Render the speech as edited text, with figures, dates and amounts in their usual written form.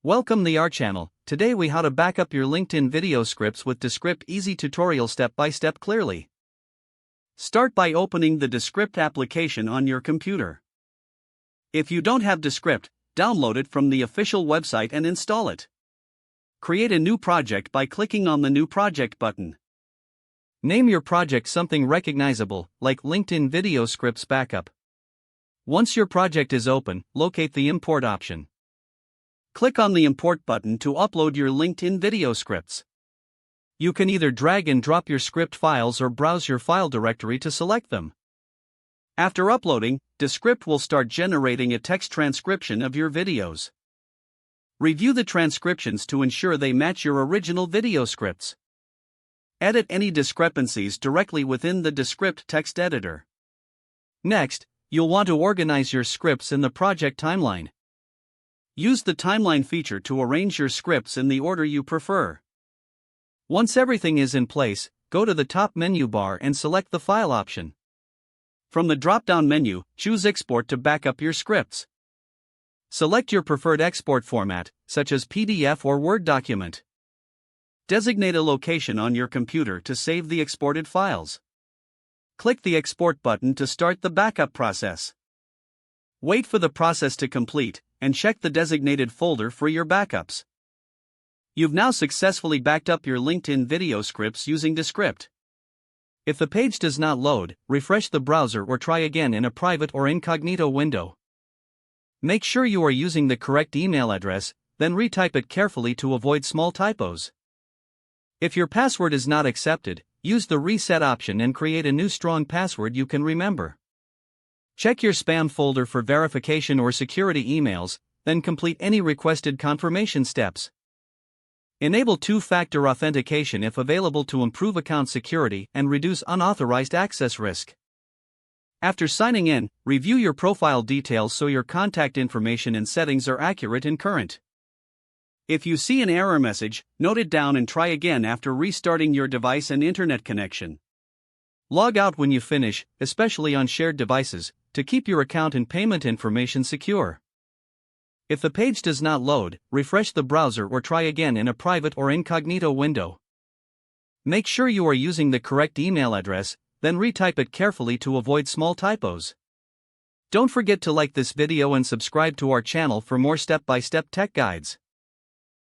Welcome to our channel. Today we how to back up your LinkedIn video scripts with Descript easy tutorial step by step clearly. Start by opening the Descript application on your computer. If you don't have Descript, download it from the official website and install it. Create a new project by clicking on the New Project button. Name your project something recognizable, like LinkedIn Video Scripts Backup. Once your project is open, locate the Import option. Click on the Import button to upload your LinkedIn video scripts. You can either drag and drop your script files or browse your file directory to select them. After uploading, Descript will start generating a text transcription of your videos. Review the transcriptions to ensure they match your original video scripts. Edit any discrepancies directly within the Descript text editor. Next, you'll want to organize your scripts in the project timeline. Use the timeline feature to arrange your scripts in the order you prefer. Once everything is in place, go to the top menu bar and select the File option. From the drop-down menu, choose Export to back up your scripts. Select your preferred export format, such as PDF or Word document. Designate a location on your computer to save the exported files. Click the Export button to start the backup process. Wait for the process to complete, and check the designated folder for your backups. You've now successfully backed up your LinkedIn video scripts using Descript. If the page does not load, refresh the browser or try again in a private or incognito window. Make sure you are using the correct email address, then retype it carefully to avoid small typos. If your password is not accepted, use the Reset option and create a new strong password you can remember. Check your spam folder for verification or security emails, then complete any requested confirmation steps. Enable two-factor authentication if available to improve account security and reduce unauthorized access risk. After signing in, review your profile details so your contact information and settings are accurate and current. If you see an error message, note it down and try again after restarting your device and internet connection. Log out when you finish, especially on shared devices, to keep your account and payment information secure. If the page does not load, refresh the browser or try again in a private or incognito window. Make sure you are using the correct email address, then retype it carefully to avoid small typos. Don't forget to like this video and subscribe to our channel for more step-by-step tech guides.